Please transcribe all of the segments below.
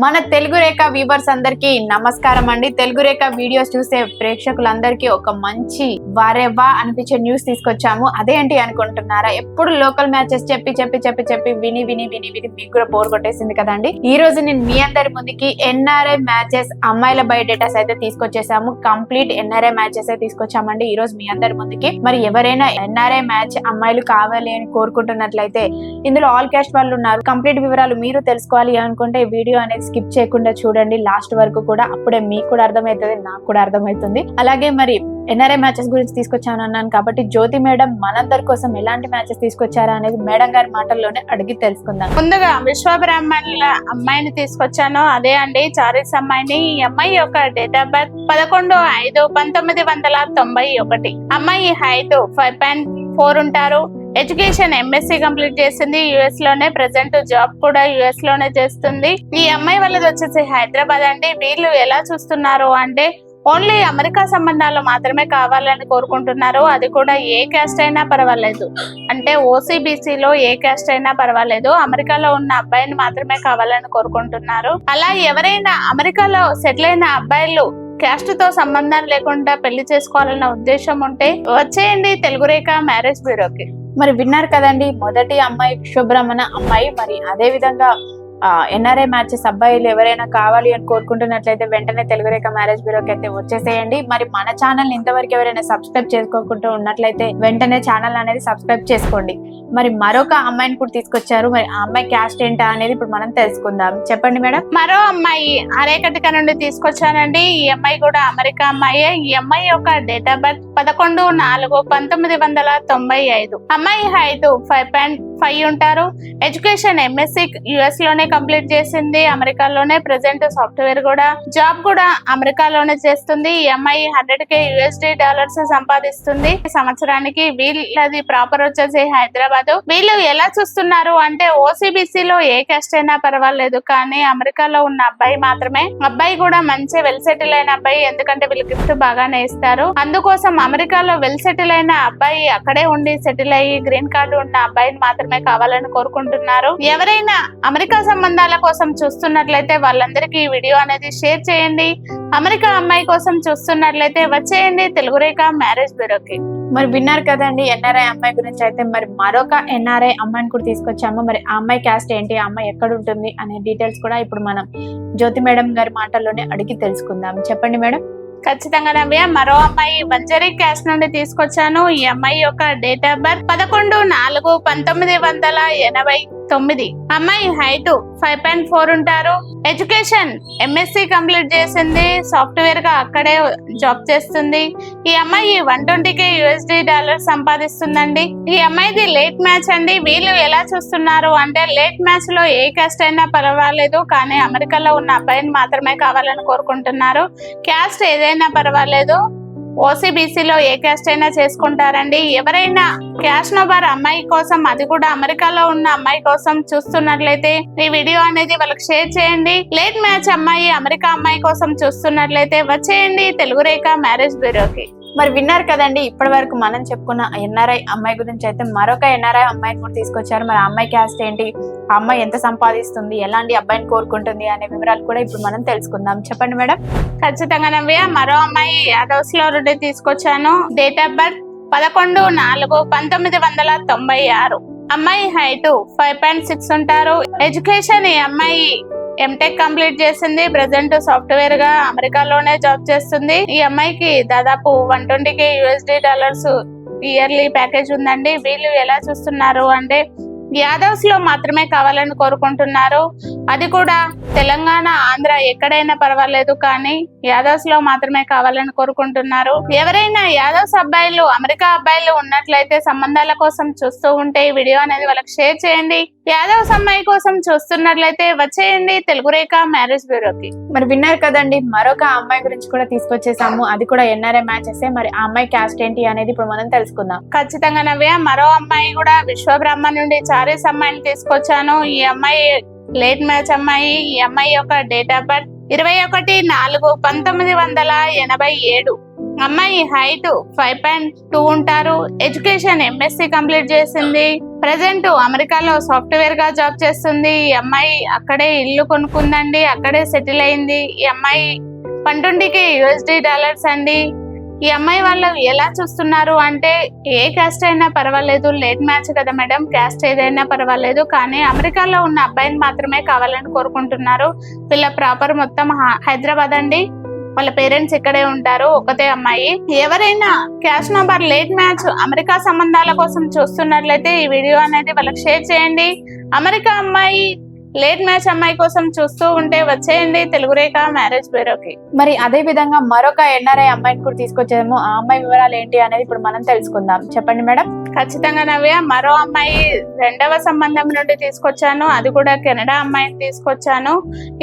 మన తెలుగు రేఖ వ్యూవర్స్ అందరికి నమస్కారం అండి. తెలుగు రేఖ వీడియోస్ చూసే ప్రేక్షకులందరికీ ఒక మంచి వారేవా అనిపించే న్యూస్ తీసుకొచ్చాము. అదేంటి అనుకుంటున్నారా? ఎప్పుడు లోకల్ మ్యాచెస్ చెప్పి విని మీకు కూడా బోర్ కొట్టేసింది కదండి. ఈ రోజు నేను మీ అందరి ముందుకి ఎన్ఆర్ఐ మ్యాచెస్ అమ్మాయిల బయోడేటాస్ అయితే తీసుకొచ్చేసాము. కంప్లీట్ ఎన్ఆర్ఐ మ్యాచెస్ అయితే తీసుకొచ్చామండి ఈ రోజు మీ అందరి ముందుకి. మరి ఎవరైనా ఎన్ఆర్ఐ మ్యాచ్ అమ్మాయిలు కావాలి అని కోరుకుంటున్నట్లయితే ఇందులో ఆల్ క్యాస్ట్ వాళ్ళు ఉన్నారు. కంప్లీట్ వివరాలు మీరు తెలుసుకోవాలి అనుకుంటే ఈ వీడియో అనేది స్కిప్ చేయకుండా చూడండి లాస్ట్ వరకు కూడా. అప్పుడే మీకు కూడా అర్థమవుతుంది, నాకు కూడా అర్థమవుతుంది. అలాగే మరి ఎన్ఆర్ఐ మ్యాచెస్ గురించి తీసుకొచ్చాను అన్నాను కాబట్టి జ్యోతి మేడం మనందరి కోసం ఎలాంటి మ్యాచెస్ తీసుకొచ్చారా అనేది మేడం గారి మాటల్లోనే అడిగి తెలుసుకుందాం. ముందుగా విశ్వబ్రాహ్మణుల అమ్మాయిని తీసుకొచ్చాను. అదే అండి చారిస్ అమ్మాయిని. ఈ అమ్మాయి యొక్క డేట్ ఆఫ్ బర్త్ 11/5/1991. అమ్మాయి హైట్ 5.4 ఉంటారు. ఎడ్యుకేషన్ ఎంఎస్సీ కంప్లీట్ చేసింది యుఎస్ లోనే. ప్రెసెంట్ జాబ్ కూడా యుఎస్ లోనే చేస్తుంది. ఈ అమ్మాయి వాళ్ళది వచ్చేసి హైదరాబాద్ అండి. వీళ్ళు ఎలా చూస్తున్నారు అంటే ఓన్లీ అమెరికా సంబంధాలు మాత్రమే కావాలని కోరుకుంటున్నారు. అది కూడా ఏ క్యాస్ట్ అయినా పర్వాలేదు, అంటే ఓసీబీసీలో ఏ క్యాస్ట్ అయినా పర్వాలేదు, అమెరికాలో ఉన్న అబ్బాయిని మాత్రమే కావాలని కోరుకుంటున్నారు. అలా ఎవరైనా అమెరికాలో సెటిల్ అయిన అబ్బాయిలు క్యాస్ట్ తో సంబంధం లేకుండా పెళ్లి చేసుకోవాలన్న ఉద్దేశం ఉంటే వచ్చేయండి తెలుగు రేఖ మ్యారేజ్ బ్యూరోకి. మరి విన్నారు కదండి, మొదటి అమ్మాయి విశ్వబ్రహ్మణ అమ్మాయి. మరి అదే విధంగా ఎన్ఆర్ఐ మ్యాచెస్ అబ్బాయిలు ఎవరైనా కావాలి అని కోరుకుంటున్నట్లయితే వెంటనే తెలుగు రేఖ మ్యారేజ్ బ్యూరోకి అయితే వచ్చేసేయండి. మరి మన ఛానల్ ఇంతవరకు ఎవరైనా సబ్స్క్రైబ్ చేసుకోకుండా ఉన్నట్లయితే వెంటనే ఛానల్ అనేది సబ్స్క్రైబ్ చేసుకోండి. మరి మరొక అమ్మాయిని కూడా తీసుకొచ్చారు. మరి ఆ అమ్మాయి క్యాస్ట్ ఏంటా అనేది ఇప్పుడు మనం తెలుసుకుందాం. చెప్పండి మేడం. మరో అమ్మాయి అరేకటిక నుండి తీసుకొచ్చానండి. ఈ అమ్మాయి కూడా అమెరికా అమ్మాయే. ఈ అమ్మాయి యొక్క డేట్ ఆఫ్ బర్త్ 11/4/1995. అమ్మాయి హైట్ 5.5 ఉంటారు. ఎడ్యుకేషన్ ఎంఎస్సీ యుఎస్ లోనే కంప్లీట్ చేసింది, అమెరికాలోనే. ప్రెసెంట్ సాఫ్ట్వేర్ కూడా, జాబ్ కూడా అమెరికాలోనే చేస్తుంది. ఈ అమ్మాయి 100K USD సంపాదిస్తుంది సంవత్సరానికి. వీళ్ళది ప్రాపర్ వచ్చేసి హైదరాబాద్. వీళ్ళు ఎలా చూస్తున్నారు అంటే ఓసీబీసీలో ఏ క్యాస్ట్ అయినా పర్వాలేదు, కానీ అమెరికాలో ఉన్న అబ్బాయి మాత్రమే. అబ్బాయి కూడా మంచి వెల్ సెటిల్ అయిన అబ్బాయి, ఎందుకంటే వీళ్ళు గిఫ్ట్ బాగానే ఇస్తారు. అందుకోసం అమెరికాలో వెల్ సెటిల్ అయిన అబ్బాయి, అక్కడే ఉండి సెటిల్ అయ్యి గ్రీన్ కార్డు ఉన్న అబ్బాయిని మాత్రమే కావాలని కోరుకుంటున్నారు. ఎవరైనా అమెరికా సంబంధాల కోసం చూస్తున్నట్లయితే వాళ్ళందరికీ ఈ వీడియో అనేది షేర్ చేయండి. అమెరికా అమ్మాయి కోసం చూస్తున్నట్లయితే వచ్చేయండి తెలుగు రేఖ మ్యారేజ్ బ్యూరోకి. మరి విన్నారు కదండి ఎన్ఆర్ఐ అమ్మాయి గురించి. అయితే మరి మరొక ఎన్ఆర్ఐ అమ్మాయిని కూడా తీసుకొచ్చాము. మరి ఆ అమ్మాయి క్యాస్ట్ ఏంటి, ఆ అమ్మాయి ఎక్కడ ఉంటుంది అనే డీటెయిల్స్ కూడా ఇప్పుడు మనం జ్యోతి మేడం గారి మాటల్లోనే అడిగి తెలుసుకుందాం. చెప్పండి మేడం. ఖచ్చితంగా నవ్య. మరో అమ్మాయి బంజారీ క్యాస్ట్ నుండి తీసుకొచ్చాను. ఈ అమ్మాయి యొక్క డేట్ ఆఫ్ బర్త్ 11/4/1989. అమ్మాయి హైట్ 5.4 ఉంటారు. ఎడ్యుకేషన్ ఎంఎస్సీ కంప్లీట్ చేసింది, సాఫ్ట్వేర్ గా అక్కడే జాబ్ చేస్తుంది. ఈ అమ్మాయి 120K USD సంపాదిస్తుందండి. ఈ అమ్మాయిది లేట్ మ్యాచ్ అండి. వీళ్ళు ఎలా చూస్తున్నారు అంటే లేట్ మ్యాచ్ లో ఏ క్యాస్ట్ అయినా పర్వాలేదు, కానీ అమెరికాలో ఉన్న అబ్బాయిని మాత్రమే కావాలని కోరుకుంటున్నారు. క్యాస్ట్ ఏదైనా పర్వాలేదు, ఓసీబీసీలో ఏ క్యాస్ట్ అయినా చేసుకుంటారండి. ఎవరైనా క్యాష్ నోబార్ అమ్మాయి కోసం, అది కూడా అమెరికాలో ఉన్న అమ్మాయి కోసం చూస్తున్నట్లయితే ఈ వీడియో అనేది వాళ్ళకి షేర్ చేయండి. లేట్ మ్యాచ్ అమ్మాయి అమెరికా అమ్మాయి కోసం చూస్తున్నట్లయితే వచ్చేయండి తెలుగు రేఖ మ్యారేజ్ బ్యూరోకి. మరి విన్నారు కదండి, ఇప్పటి వరకు మనం చెప్పుకున్న ఎన్ఆర్ఐ అమ్మాయి గురించి. అయితే మరొక ఎన్ఆర్ఐ అమ్మాయిని కూడా తీసుకొచ్చారు. మరి ఆ అమ్మాయి క్యాస్ట్ ఏంటి, ఆ అమ్మాయి ఎంత సంపాదిస్తుంది, ఎలాంటి అబ్బాయిని కోరుకుంటుంది అనే వివరాలు కూడా ఇప్పుడు మనం తెలుసుకుందాం. చెప్పండి మేడం. ఖచ్చితంగా నవ్య. మరో అమ్మాయి యాదవ్స్ లో నుండి తీసుకొచ్చాను. Date of birth 11/4/1996. అమ్మాయి హైట్ 5.6 ఉంటారు. ఎడ్యుకేషన్ ఈ అమ్మాయి ఎంటెక్ కంప్లీట్ చేసింది. ప్రెసెంట్ సాఫ్ట్వేర్ గా అమెరికాలోనే జాబ్ చేస్తుంది. ఈ అమ్మాయికి దాదాపు 120K USD ఇయర్లీ ప్యాకేజ్ ఉందండి. వీళ్ళు ఎలా చూస్తున్నారు అంటే యాదవ్స్ లో మాత్రమే కావాలని కోరుకుంటున్నారు. అది కూడా తెలంగాణ, ఆంధ్ర ఎక్కడైనా పర్వాలేదు, కానీ యాదవ్స్ లో మాత్రమే కావాలని కోరుకుంటున్నారు. ఎవరైనా యాదవ్స్ అబ్బాయిలు అమెరికా అబ్బాయిలు ఉన్నట్లయితే సంబంధాల కోసం చూస్తూ ఉంటే ఈ వీడియో అనేది వాళ్ళకి షేర్ చేయండి. యాదవ్స్ అమ్మాయి కోసం చూస్తున్నట్లయితే వచ్చేయండి తెలుగు రేఖ మ్యారేజ్ బ్యూరోకి. మరి విన్నారు కదండి, మరొక అమ్మాయి గురించి కూడా తీసుకొచ్చేసాము. అది కూడా ఎన్ఆర్ఐ మ్యాచెస్. మరి ఆ అమ్మాయి క్యాస్ట్ ఏంటి అనేది ఇప్పుడు మనం తెలుసుకుందాం. ఖచ్చితంగా నవ్య. మరో అమ్మాయి కూడా విశ్వబ్రహ్మ నుండి చారీస్ అమ్మాయిని తీసుకొచ్చాను. ఈ అమ్మాయి లేట్ మ్యాచ్ అమ్మాయి. ఈ అమ్మాయి యొక్క డేట్ ఆఫ్ బర్త్ 21/4/1987. అమ్మాయి హైట్ 5.2 ఉంటారు. ఎడ్యుకేషన్ ఎంఎస్సి కంప్లీట్ చేసింది. ప్రజెంట్ అమెరికాలో సాఫ్ట్వేర్ గా జాబ్ చేస్తుంది. ఈ అమ్మాయి అక్కడే ఇల్లు కొనుక్కుందండి, అక్కడే సెటిల్ అయింది. ఈ అమ్మాయి 120K USD అండి. ఈ అమ్మాయి వాళ్ళు ఎలా చూస్తున్నారు అంటే, ఏ క్యాస్ట్ అయినా పర్వాలేదు, లేట్ మ్యాచ్ కదా మేడం, క్యాస్ట్ ఏదైనా పర్వాలేదు, కానీ అమెరికాలో ఉన్న అబ్బాయిని మాత్రమే కావాలని కోరుకుంటున్నారు. వీళ్ళ ప్రాపర్ మొత్తం హైదరాబాద్ అండి. వాళ్ళ పేరెంట్స్ ఇక్కడే ఉంటారు. ఒకతే అమ్మాయి. ఎవరైనా cash number late match America సంబంధాల కోసం చూస్తున్నట్లయితే ఈ వీడియో అనేది వాళ్ళకి షేర్ చేయండి. అమెరికా అమ్మాయి లేట్ మ్యాచ్ అమ్మాయి కోసం చూస్తూ ఉంటే వచ్చేయండి తెలుగు రేఖ మ్యారేజ్ బ్యూరోకి. మరి అదే విధంగా మరొక ఎన్ఆర్ఐ అమ్మాయిని కూడా తీసుకొచ్చేమో. ఆ అమ్మాయి వివరాలు ఏంటి అనేది ఇప్పుడు మనం తెలుసుకుందాం. చెప్పండి మేడం. ఖచ్చితంగా నవ్య, మరో అమ్మాయి రెండవ సంబంధం నుండి తీసుకొచ్చాను. అది కూడా కెనడా అమ్మాయిని తీసుకొచ్చాను.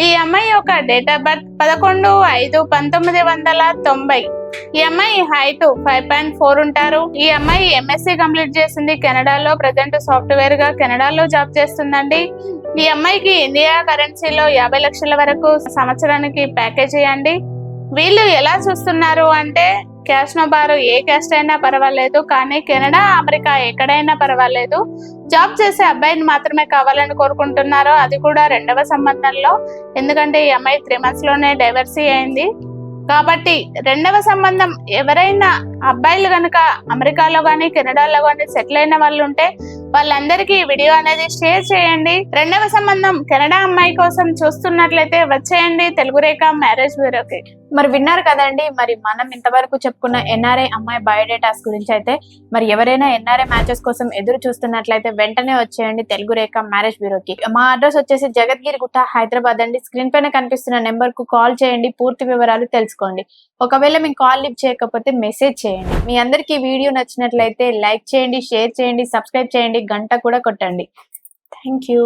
ఈ అమ్మాయి యొక్క డేట్ ఆఫ్ బర్త్ 11/5/1990. ఈ అమ్మాయి హైట్ 5.4 ఉంటారు. ఈ అమ్మాయి ఎంఎస్సి కంప్లీట్ చేసింది కెనడాలో. ప్రజెంట్ సాఫ్ట్వేర్ గా కెనడాలో జాబ్ చేస్తుందండి. ఈ అమ్మాయికి ఇండియా కరెన్సీలో 50 లక్షల వరకు సంవత్సరానికి ప్యాకేజ్ ఇవ్వండి. వీళ్ళు ఎలా చూస్తున్నారు అంటే, క్యాష్ నబారు ఏ క్యాస్ట్ అయినా పర్వాలేదు, కానీ కెనడా అమెరికా ఎక్కడైనా పర్వాలేదు, జాబ్ చేసే అబ్బాయిని మాత్రమే కావాలని కోరుకుంటున్నారు. అది కూడా రెండవ సంబంధంలో. ఎందుకంటే ఈ అమ్మాయి 3 months లోనే డైవర్సీ అయింది. కాబట్టి రెండవ సంబంధం ఎవరైనా అబ్బాయిలు కనుక అమెరికాలో గానీ కెనడాలో గానీ సెటిల్ అయిన వాళ్ళు ఉంటే వాళ్ళందరికీ ఈ వీడియో అనేది షేర్ చేయండి. రెండవ సంబంధం కెనడా అమ్మాయి కోసం చూస్తున్నట్లయితే వచ్చేయండి తెలుగు రేఖ మ్యారేజ్ బ్యూరోకి. మరి విన్నారు కదండి, మరి మనం ఇంతవరకు చెప్పుకున్న ఎన్ఆర్ఐ అమ్మాయి బయోడేటాస్ గురించి అయితే, మరి ఎవరైనా ఎన్ఆర్ఐ మ్యాచెస్ కోసం ఎదురు చూస్తున్నట్లయితే వెంటనే వచ్చేయండి తెలుగు రేఖ మ్యారేజ్ బ్యూరోకి. మా అడ్రస్ వచ్చేసి జగద్గిరిగుట్ట, హైదరాబాద్ అండి. స్క్రీన్ పైన కనిపిస్తున్న నెంబర్ కు కాల్ చేయండి, పూర్తి వివరాలు తెలుసుకోండి. ఒకవేళ మీకు కాల్ లిఫ్ట్ చేయకపోతే మెసేజ్ చేయండి. మీ అందరికీ వీడియో నచ్చినట్లయితే లైక్ చేయండి, షేర్ చేయండి, సబ్స్క్రైబ్ చేయండి, గంట కూడా కొట్టండి. Thank you.